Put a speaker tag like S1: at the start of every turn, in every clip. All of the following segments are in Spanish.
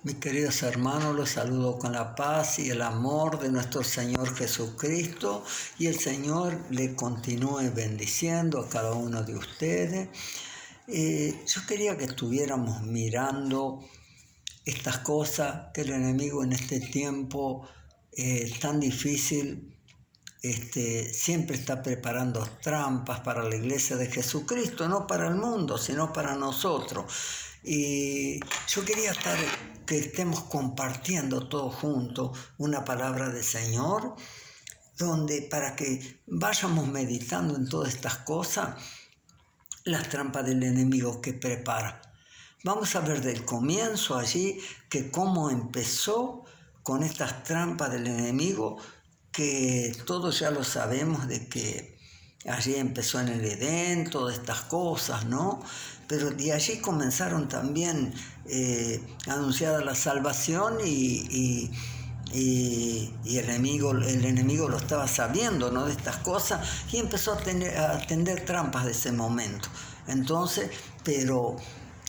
S1: Mis queridos hermanos, los saludo con la paz y el amor de nuestro Señor Jesucristo, y el Señor le continúe bendiciendo a cada uno de ustedes. Yo quería que estuviéramos mirando estas cosas que el enemigo en este tiempo tan difícil siempre está preparando trampas para la iglesia de Jesucristo, no para el mundo, sino para nosotros. Y yo quería que estemos compartiendo todos juntos una palabra del Señor, para que vayamos meditando en todas estas cosas, las trampas del enemigo que prepara. Vamos a ver del comienzo allí, que cómo empezó con estas trampas del enemigo, que todos ya lo sabemos, de que allí empezó en el Edén, todas estas cosas, ¿no? Pero de allí comenzaron también anunciada la salvación y el enemigo lo estaba sabiendo, ¿no?, de estas cosas, y empezó a tender trampas de ese momento. Entonces, pero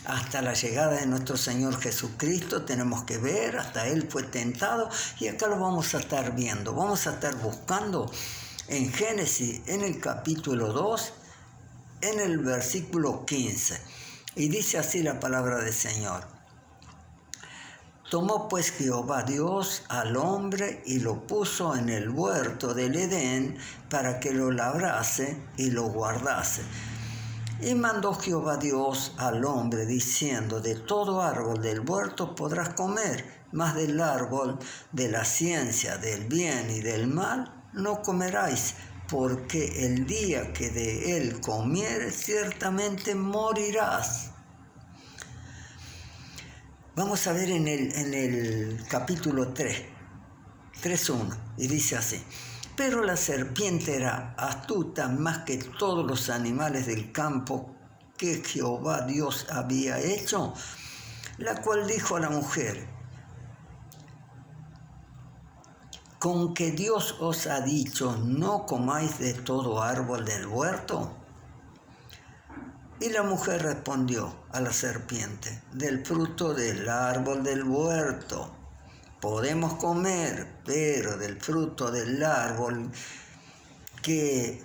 S1: hasta la llegada de nuestro Señor Jesucristo tenemos que ver, hasta Él fue tentado, y acá lo vamos a estar viendo. Vamos a estar buscando en Génesis, en el capítulo 2, en el versículo 15, y dice así la palabra del Señor. Tomó pues Jehová Dios al hombre y lo puso en el huerto del Edén para que lo labrase y lo guardase. Y mandó Jehová Dios al hombre diciendo: de todo árbol del huerto podrás comer, mas del árbol de la ciencia del bien y del mal no comeráis, porque el día que de él comieres ciertamente morirás. Vamos a ver en el capítulo 3:1, y dice así: pero la serpiente era astuta más que todos los animales del campo que Jehová Dios había hecho, la cual dijo a la mujer: ¿con que Dios os ha dicho, no comáis de todo árbol del huerto? Y la mujer respondió a la serpiente: del fruto del árbol del huerto podemos comer, pero del fruto del árbol que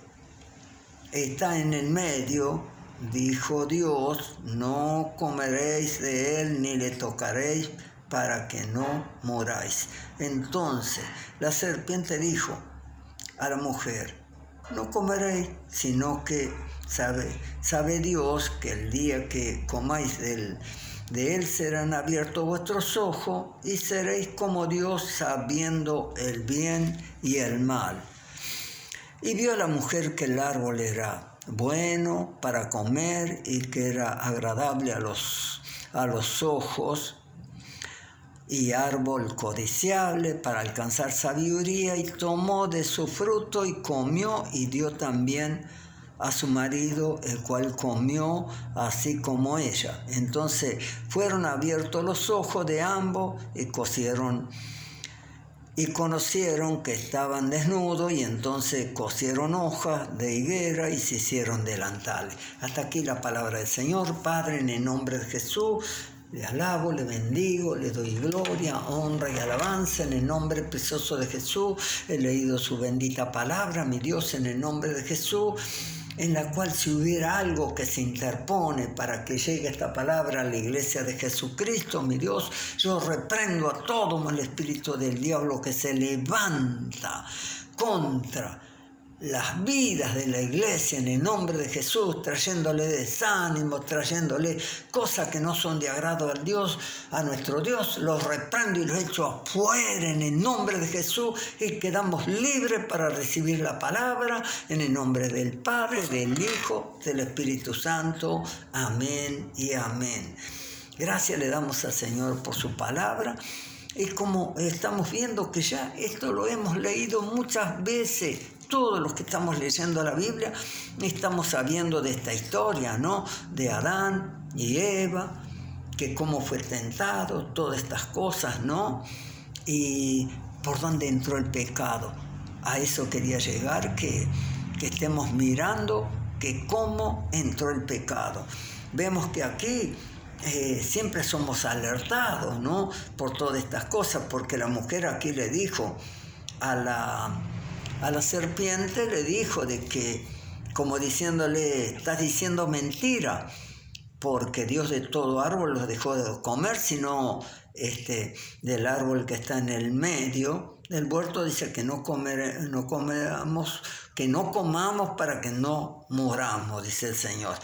S1: está en el medio, dijo Dios, no comeréis de él ni le tocaréis, para que no muráis. Entonces la serpiente dijo a la mujer: no comeréis, sino que sabe Dios que el día que comáis de él serán abiertos vuestros ojos y seréis como Dios, sabiendo el bien y el mal. Y vio la mujer que el árbol era bueno para comer y que era agradable a los ojos, y árbol codiciable para alcanzar sabiduría, y tomó de su fruto y comió, y dio también a su marido, el cual comió así como ella. Entonces fueron abiertos los ojos de ambos y conocieron que estaban desnudos, y entonces cosieron hojas de higuera y se hicieron delantales. Hasta aquí la palabra del Señor. Padre, en el nombre de Jesús, le alabo, le bendigo, le doy gloria, honra y alabanza en el nombre precioso de Jesús. He leído su bendita palabra, mi Dios, en el nombre de Jesús, en la cual si hubiera algo que se interpone para que llegue esta palabra a la iglesia de Jesucristo, mi Dios, yo reprendo a todo el espíritu del diablo que se levanta contra las vidas de la iglesia en el nombre de Jesús, trayéndole desánimo, trayéndole cosas que no son de agrado al Dios, a nuestro Dios. Los reprendo y los echo afuera en el nombre de Jesús, y quedamos libres para recibir la palabra en el nombre del Padre, del Hijo, del Espíritu Santo. Amén y amén. Gracias le damos al Señor por su palabra. Y como estamos viendo que ya esto lo hemos leído muchas veces, todos los que estamos leyendo la Biblia estamos sabiendo de esta historia, ¿no?, de Adán y Eva, que cómo fue tentado, todas estas cosas, ¿no?, y por dónde entró el pecado. A eso quería llegar, que estemos mirando que cómo entró el pecado. Vemos que aquí siempre somos alertados, ¿no?, por todas estas cosas, porque la mujer aquí le dijo a la serpiente, le dijo de que, como diciéndole, estás diciendo mentira, porque Dios de todo árbol los dejó de comer, sino del árbol que está en el medio del huerto, dice que no comamos para que no moramos, dice el Señor.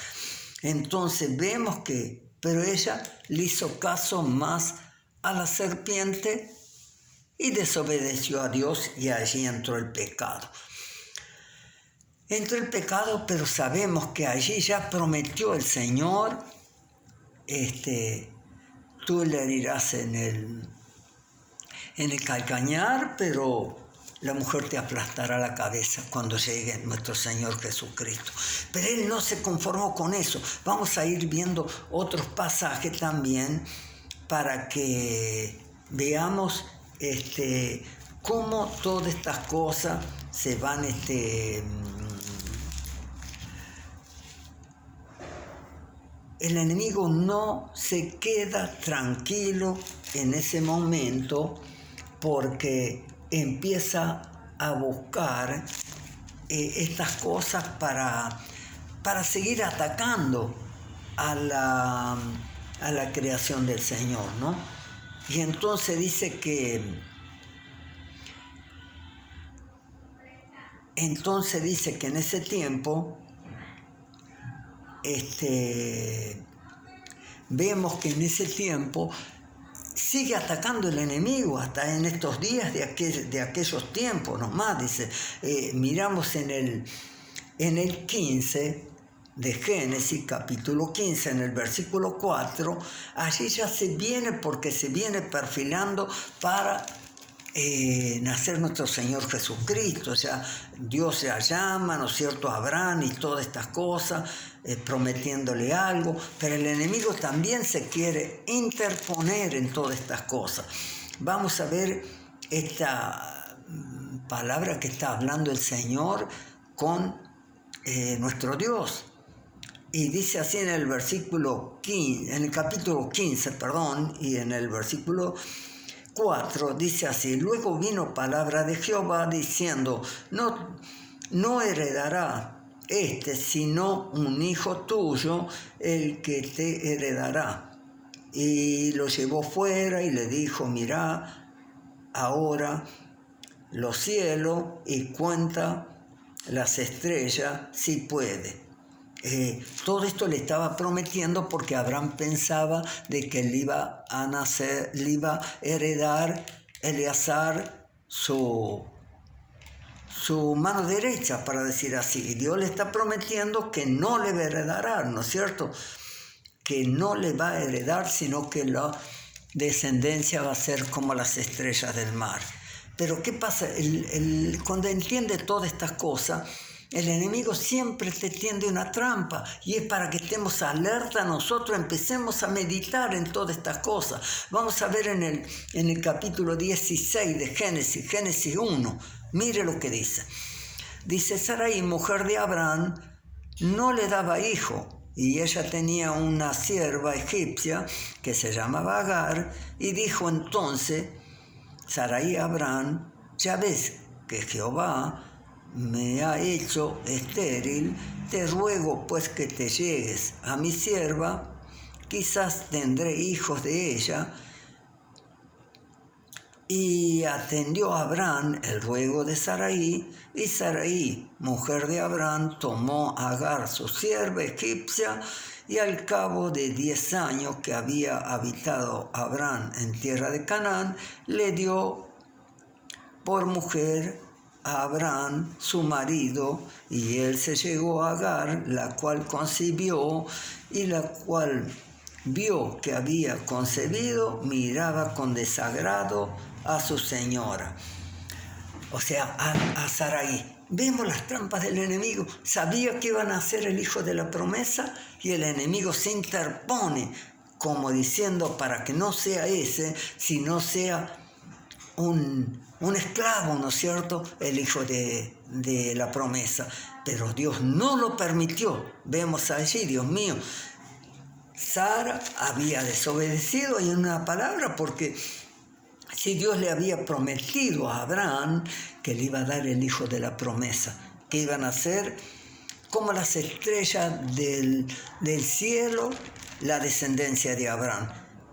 S1: Entonces vemos que, pero ella le hizo caso más a la serpiente y desobedeció a Dios, y allí entró el pecado. Entró el pecado, pero sabemos que allí ya prometió el Señor, tú le herirás en el calcañar, pero la mujer te aplastará la cabeza cuando llegue nuestro Señor Jesucristo. Pero Él no se conformó con eso. Vamos a ir viendo otros pasajes también para que veamos cómo todas estas cosas se van el enemigo no se queda tranquilo en ese momento, porque empieza a buscar estas cosas para seguir atacando a la creación del Señor, ¿no? Y entonces dice que en ese tiempo vemos que en ese tiempo sigue atacando el enemigo hasta en estos días de aquellos tiempos nomás. Dice, miramos en el 15 de Génesis, capítulo 15, en el versículo 4, allí ya se viene perfilando para nacer nuestro Señor Jesucristo. O sea, Dios ya llama, ¿no es cierto?, a Abraham y todas estas cosas, prometiéndole algo, pero el enemigo también se quiere interponer en todas estas cosas. Vamos a ver esta palabra que está hablando el Señor con nuestro Dios. Y dice así en el versículo 15, en el capítulo 15, y en el versículo 4 dice así: luego vino palabra de Jehová diciendo, no heredará sino un hijo tuyo, el que te heredará. Y lo llevó fuera y le dijo, mira ahora los cielos y cuenta las estrellas si puede. Todo esto le estaba prometiendo porque Abraham pensaba de que le iba a heredar Eleazar su mano derecha, para decir así. Y Dios le está prometiendo que no le va a heredar, ¿no es cierto?, que no le va a heredar, sino que la descendencia va a ser como las estrellas del mar. Pero ¿qué pasa? Cuando entiende todas estas cosas, el enemigo siempre te tiende una trampa, y es para que estemos alerta nosotros, empecemos a meditar en todas estas cosas. Vamos a ver en el capítulo 16 de Génesis 1, mire lo que dice. Dice, Sarai, mujer de Abraham, no le daba hijo, y ella tenía una sierva egipcia que se llamaba Agar, y dijo entonces Sarai a Abraham, ya ves que Jehová me ha hecho estéril, te ruego pues que te llegues a mi sierva, quizás tendré hijos de ella. Y atendió a Abraham el ruego de Sarai, y Sarai, mujer de Abraham, tomó a Agar, su sierva egipcia, y al cabo de 10 años que había habitado Abraham en tierra de Canaán, le dio por mujer a Abraham su marido, y él se llegó a Agar, la cual concibió, y la cual vio que había concebido, miraba con desagrado a su señora, o sea, a Sarai. Vemos las trampas del enemigo. Sabía que iban a ser el hijo de la promesa, y el enemigo se interpone, como diciendo, para que no sea ese, sino sea un esclavo, ¿no es cierto?, el hijo de la promesa. Pero Dios no lo permitió. Vemos allí, Dios mío, Sara había desobedecido, y en una palabra, porque si Dios le había prometido a Abraham que le iba a dar el hijo de la promesa, que iban a ser como las estrellas del cielo, la descendencia de Abraham.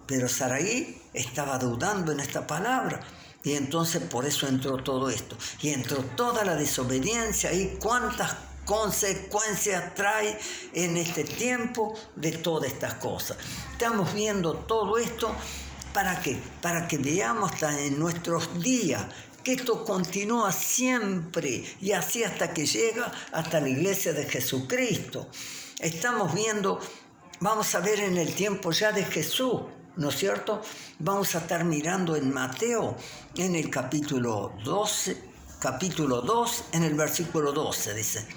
S1: Pero Sarai estaba dudando en esta palabra, y entonces por eso entró todo esto, y entró toda la desobediencia, y cuántas consecuencias trae en este tiempo de todas estas cosas. Estamos viendo todo esto para que veamos en nuestros días que esto continúa siempre, y así hasta que llega hasta la iglesia de Jesucristo. Estamos viendo, vamos a ver en el tiempo ya de Jesús, ¿no es cierto? Vamos a estar mirando en Mateo, en el capítulo 2, en el versículo 12, dice: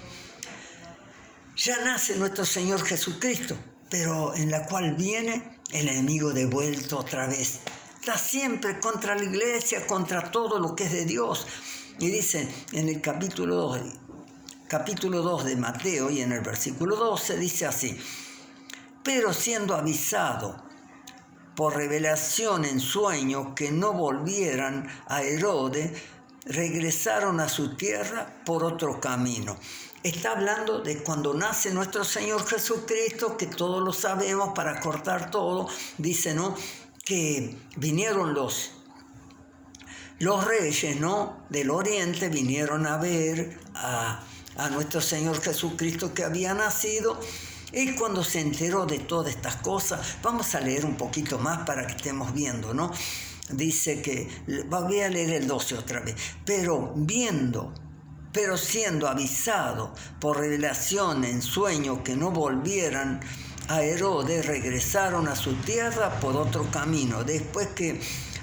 S1: ya nace nuestro Señor Jesucristo, pero en la cual viene el enemigo de vuelta otra vez. Está siempre contra la iglesia, contra todo lo que es de Dios. Y dice en el capítulo 2 de Mateo, y en el versículo 12, dice así: pero siendo avisado por revelación en sueño que no volvieran a Herodes, regresaron a su tierra por otro camino. Está hablando de cuando nace nuestro Señor Jesucristo, que todos lo sabemos, para cortar todo, dice, ¿no?, que vinieron los reyes, ¿no?, del oriente, vinieron a ver a nuestro Señor Jesucristo que había nacido. Y cuando se enteró de todas estas cosas, vamos a leer un poquito más para que estemos viendo, ¿no? Dice que, voy a leer el 12 otra vez: pero siendo avisado por revelación en sueño que no volvieran a Herodes, regresaron a su tierra por otro camino. Después que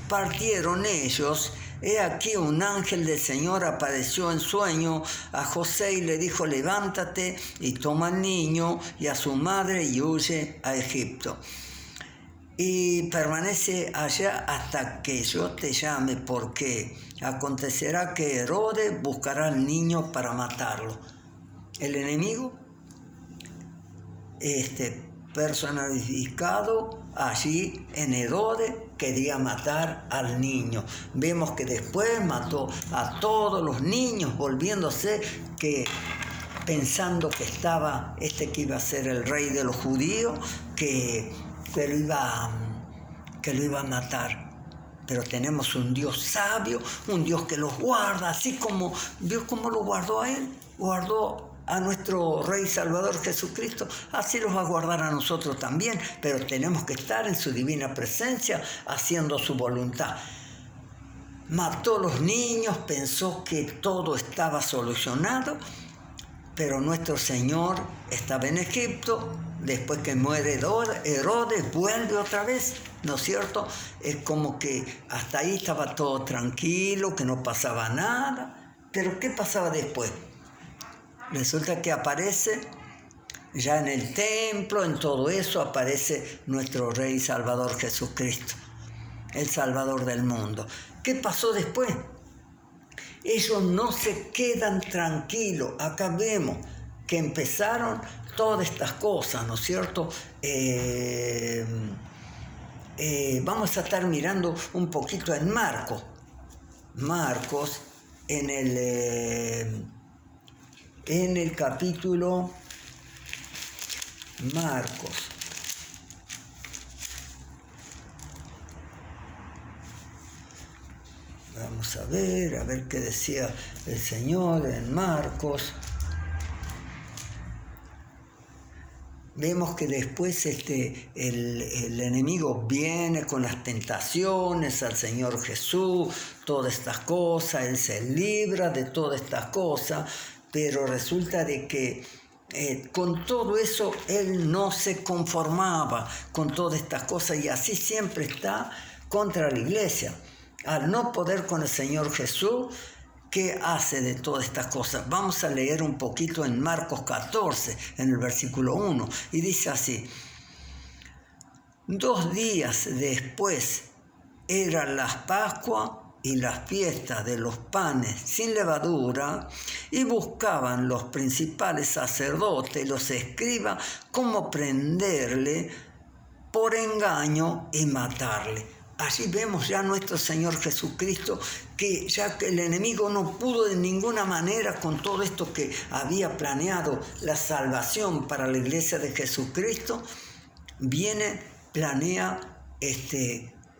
S1: partieron ellos, he aquí un ángel del Señor apareció en sueño a José y le dijo: levántate y toma al niño y a su madre y huye a Egipto. Y permanece allá hasta que yo te llame, porque acontecerá que Herodes buscará al niño para matarlo. El enemigo, personificado allí en Herodes, quería matar al niño. Vemos que después mató a todos los niños, volviéndose que pensando que estaba que iba a ser el rey de los judíos, que lo iba a matar. Pero tenemos un Dios sabio, un Dios que los guarda, así como Dios como lo guardó a él, guardó a nuestro Rey Salvador Jesucristo, así los va a guardar a nosotros también, pero tenemos que estar en su divina presencia haciendo su voluntad. Mató a los niños, pensó que todo estaba solucionado, pero nuestro Señor estaba en Egipto. Después que muere Herodes, vuelve otra vez, ¿no es cierto? Es como que hasta ahí estaba todo tranquilo, que no pasaba nada. Pero ¿qué pasaba después? Resulta que aparece, ya en el templo, en todo eso, aparece nuestro Rey Salvador Jesucristo, el Salvador del mundo. ¿Qué pasó después? Ellos no se quedan tranquilos. Acá vemos que empezaron todas estas cosas, ¿no es cierto? Vamos a estar mirando un poquito en Marcos, en el capítulo Marcos. Vamos a ver qué decía el Señor en Marcos. Vemos que después el enemigo viene con las tentaciones al Señor Jesús, todas estas cosas, Él se libra de todas estas cosas, pero resulta de que con todo eso Él no se conformaba con todas estas cosas, y así siempre está contra la iglesia. Al no poder con el Señor Jesús, ¿qué hace de todas estas cosas? Vamos a leer un poquito en Marcos 14, en el versículo 1, y dice así: 2 días después eran las Pascuas y las fiestas de los panes sin levadura, y buscaban los principales sacerdotes y los escribas cómo prenderle por engaño y matarle. Allí vemos ya nuestro Señor Jesucristo, que ya que el enemigo no pudo de ninguna manera con todo esto que había planeado, la salvación para la iglesia de Jesucristo, viene, planea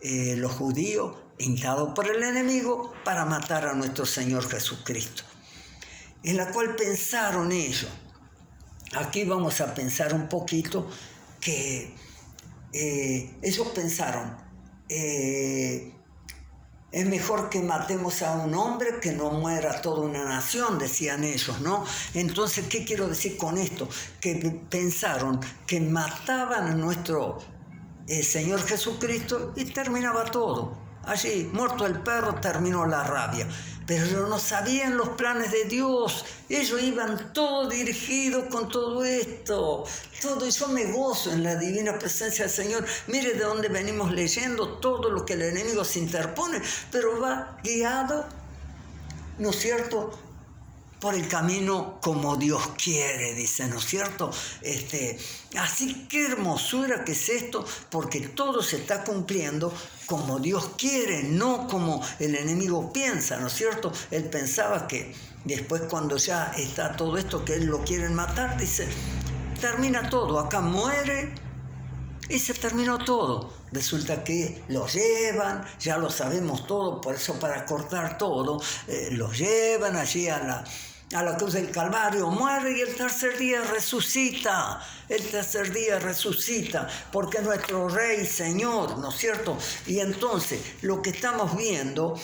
S1: los judíos, instados por el enemigo, para matar a nuestro Señor Jesucristo. En la cual pensaron ellos. Aquí vamos a pensar un poquito que ellos pensaron, es mejor que matemos a un hombre que no muera toda una nación, decían ellos, ¿no? Entonces, ¿qué quiero decir con esto? Que pensaron que mataban a nuestro Señor Jesucristo y terminaba todo. Allí, muerto el perro, terminó la rabia. Pero ellos no sabían los planes de Dios. Ellos iban todos dirigidos con todo esto. Todo, y yo me gozo en la divina presencia del Señor. Mire de dónde venimos leyendo todo lo que el enemigo se interpone, pero va guiado, ¿no es cierto?, por el camino como Dios quiere, dice, ¿no es cierto? Así qué hermosura que es esto, porque todo se está cumpliendo como Dios quiere, no como el enemigo piensa, ¿no es cierto? Él pensaba que después, cuando ya está todo esto, que él lo quieren matar, dice, termina todo, acá muere y se terminó todo. Resulta que lo llevan, ya lo sabemos todo, por eso, para cortar todo, lo llevan allí a la cruz del Calvario, muere y el tercer día resucita. El tercer día resucita, porque es nuestro Rey, Señor, ¿no es cierto? Y entonces lo que estamos viendo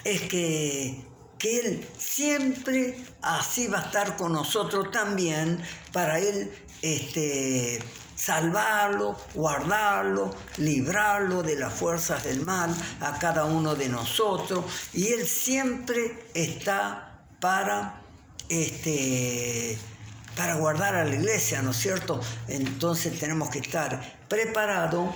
S1: es que Él siempre así va a estar con nosotros también, para Él salvarlo, guardarlo, librarlo de las fuerzas del mal a cada uno de nosotros. Y Él siempre está para guardar a la iglesia, ¿no es cierto? Entonces tenemos que estar preparados,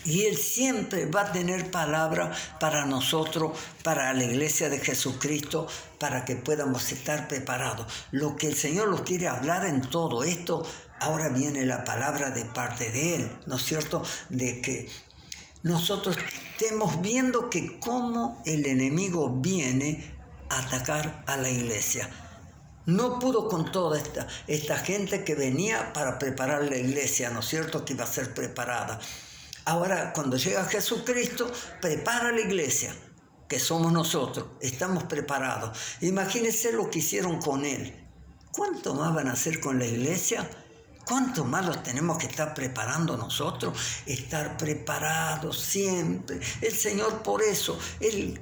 S1: y Él siempre va a tener palabra para nosotros, para la iglesia de Jesucristo, para que podamos estar preparados. Lo que el Señor nos quiere hablar en todo esto, ahora viene la palabra de parte de Él, ¿no es cierto? De que nosotros estemos viendo que cómo el enemigo viene a atacar a la iglesia. No pudo con toda esta gente que venía para preparar la iglesia, ¿no es cierto?, que iba a ser preparada. Ahora, cuando llega Jesucristo, prepara la iglesia, que somos nosotros, estamos preparados. Imagínense lo que hicieron con Él. ¿Cuánto más van a hacer con la iglesia? ¿Cuánto más los tenemos que estar preparando nosotros? Estar preparados siempre. El Señor, por eso, Él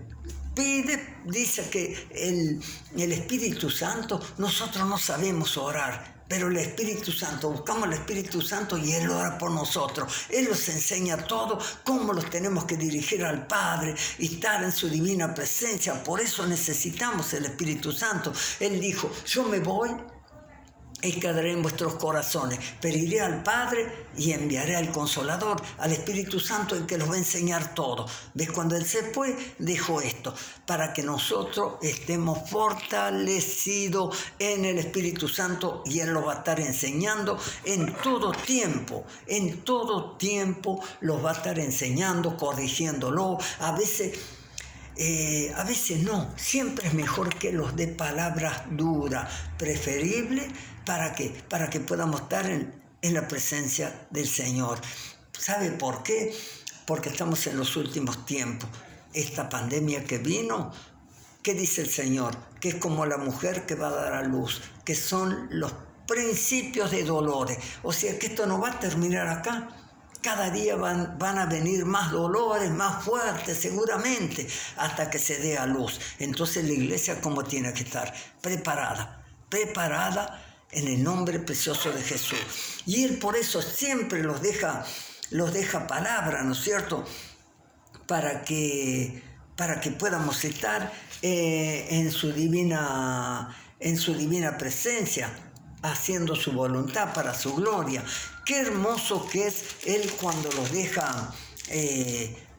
S1: pide, dice que el Espíritu Santo, nosotros no sabemos orar, pero el Espíritu Santo, buscamos el Espíritu Santo y Él ora por nosotros. Él nos enseña todo, cómo los tenemos que dirigir al Padre y estar en su divina presencia. Por eso necesitamos el Espíritu Santo. Él dijo, yo me voy y quedaré en vuestros corazones, pero iré al Padre y enviaré al Consolador, al Espíritu Santo, el que los va a enseñar todo. ¿Ves? Cuando Él se fue, dejó esto, para que nosotros estemos fortalecidos en el Espíritu Santo, y Él los va a estar enseñando en todo tiempo los va a estar enseñando, corrigiéndolo. A veces no, siempre es mejor que los dé palabras duras, preferible para que podamos estar en la presencia del Señor. ¿Sabe por qué? Porque estamos en los últimos tiempos. Esta pandemia que vino, ¿qué dice el Señor? Que es como la mujer que va a dar a luz, que son los principios de dolores. O sea que esto no va a terminar acá. Cada día van a venir más dolores, más fuertes seguramente, hasta que se dé a luz. Entonces la iglesia, ¿cómo tiene que estar? Preparada en el nombre precioso de Jesús. Y Él por eso siempre los deja palabra, ¿no es cierto? Para que podamos estar en su divina presencia, haciendo su voluntad para su gloria. Qué hermoso que es Él cuando los deja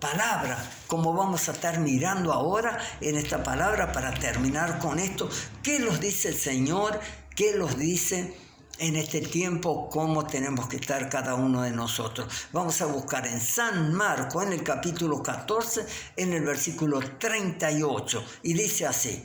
S1: palabra, como vamos a estar mirando ahora en esta palabra para terminar con esto. ¿Qué nos dice el Señor? ¿Qué nos dice en este tiempo cómo tenemos que estar cada uno de nosotros. Vamos a buscar en San Marcos, en el capítulo 14, en el versículo 38, y dice así,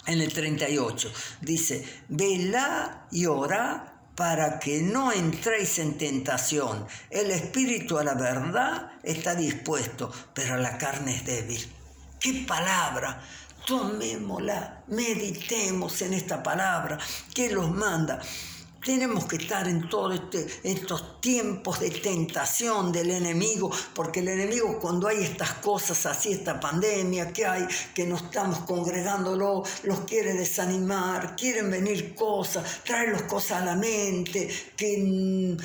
S1: en el 38, dice, velad y orad para que no entréis en tentación. El espíritu a la verdad está dispuesto, pero la carne es débil. ¡Qué palabra! Tomémosla, meditemos en esta palabra que nos manda. Tenemos que estar en todos estos tiempos de tentación del enemigo, porque el enemigo, cuando hay estas cosas así, esta pandemia que hay, que no estamos congregándolo, los quiere desanimar, quieren venir cosas, traerlos cosas a la mente, que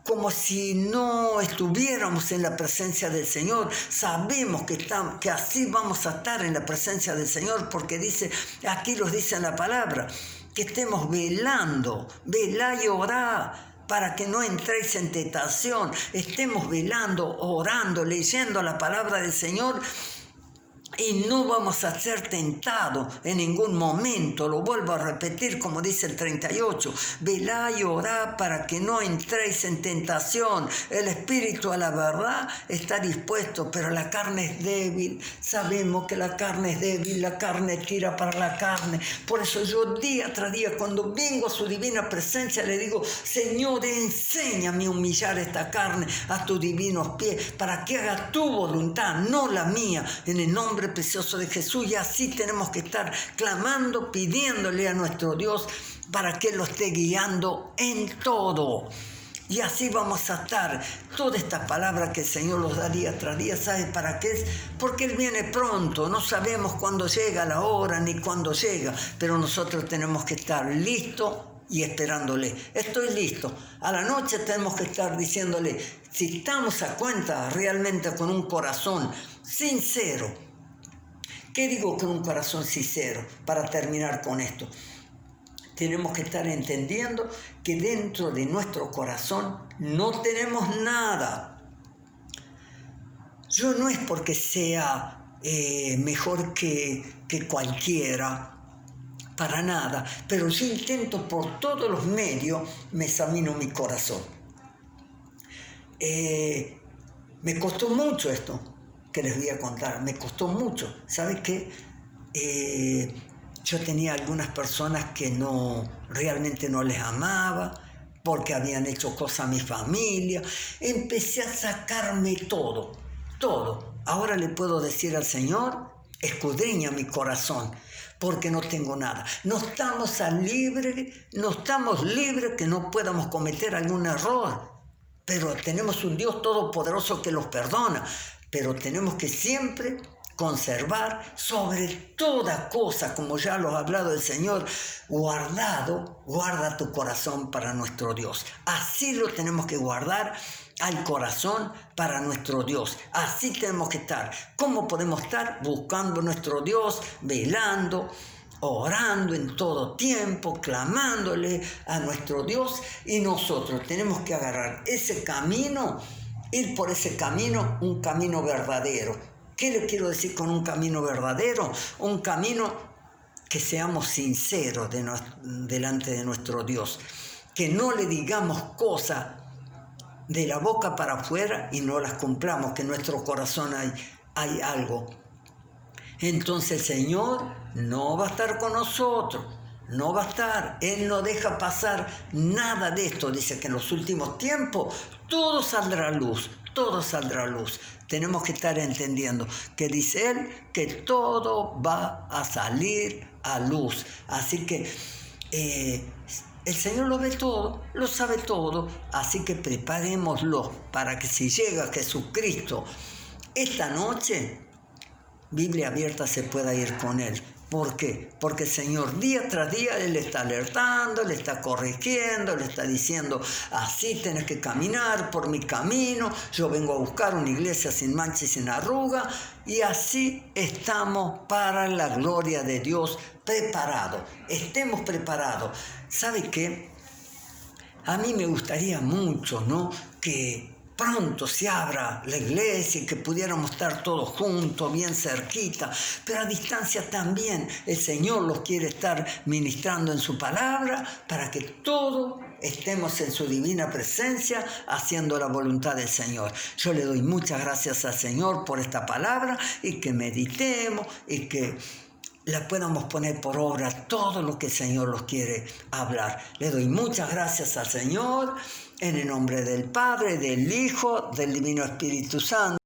S1: como si no estuviéramos en la presencia del Señor. Sabemos que así vamos a estar en la presencia del Señor, porque dice, aquí los dice en la palabra, que estemos velando, velá y orá, para que no entréis en tentación. Estemos velando, orando, leyendo la palabra del Señor, y no vamos a ser tentados en ningún momento. Lo vuelvo a repetir como dice el 38. Velá y orá para que no entréis en tentación. El espíritu a la verdad está dispuesto, pero la carne es débil. Sabemos que la carne es débil, la carne tira para la carne. Por eso yo día tras día, cuando vengo a su divina presencia, le digo, Señor, enséñame a humillar esta carne a tus divinos pies, para que haga tu voluntad, no la mía, en el nombre precioso de Jesús. Y así tenemos que estar clamando, pidiéndole a nuestro Dios para que Él lo esté guiando en todo. Y así vamos a estar. Toda esta palabra que el Señor nos da día tras día, ¿sabe para qué es? Porque Él viene pronto. No sabemos cuándo llega la hora ni cuándo llega, pero nosotros tenemos que estar listos y esperándole. Estoy listo. A la noche tenemos que estar diciéndole, si estamos a cuenta realmente con un corazón sincero. ¿Qué digo con un corazón sincero? Para terminar con esto, tenemos que estar entendiendo que dentro de nuestro corazón no tenemos nada. Yo no es porque sea mejor que cualquiera, para nada, pero yo intento por todos los medios, me examino mi corazón. Me costó mucho esto que les voy a contar, me costó mucho. ¿Sabe qué? Yo tenía algunas personas que realmente no les amaba, porque habían hecho cosas a mi familia. Empecé a sacarme todo. Ahora le puedo decir al Señor, escudriña mi corazón, porque no tengo nada. No estamos libres que no podamos cometer algún error, pero tenemos un Dios todopoderoso que los perdona. Pero tenemos que siempre conservar sobre toda cosa, como ya lo ha hablado el Señor, guarda tu corazón para nuestro Dios. Así lo tenemos que guardar, al corazón para nuestro Dios. Así tenemos que estar. ¿Cómo podemos estar? Buscando a nuestro Dios, velando, orando en todo tiempo, clamándole a nuestro Dios, y nosotros tenemos que agarrar ese camino, ir por ese camino, un camino verdadero. ¿Qué le quiero decir con un camino verdadero? Un camino que seamos sinceros delante de nuestro Dios, que no le digamos cosas de la boca para afuera y no las cumplamos, que en nuestro corazón hay algo. Entonces el Señor no va a estar con nosotros, no va a estar. Él no deja pasar nada de esto. Dice que en los últimos tiempos todo saldrá a luz, todo saldrá a luz. Tenemos que estar entendiendo que dice Él que todo va a salir a luz. Así que el Señor lo ve todo, lo sabe todo. Así que preparémoslo para que si llega Jesucristo esta noche, Biblia abierta, se pueda ir con Él. ¿Por qué? Porque el Señor día tras día Él le está alertando, le está corrigiendo, le está diciendo, así tenés que caminar por mi camino. Yo vengo a buscar una iglesia sin mancha y sin arruga. Y así estamos para la gloria de Dios, preparados. Estemos preparados. ¿Sabe qué? A mí me gustaría mucho, ¿no?, que pronto se abra la iglesia y que pudiéramos estar todos juntos, bien cerquita, pero a distancia también. El Señor los quiere estar ministrando en su palabra para que todo estemos en su divina presencia haciendo la voluntad del Señor. Yo le doy muchas gracias al Señor por esta palabra y que meditemos y que la podamos poner por obra todo lo que el Señor nos quiere hablar. Le doy muchas gracias al Señor en el nombre del Padre, del Hijo, del Divino Espíritu Santo.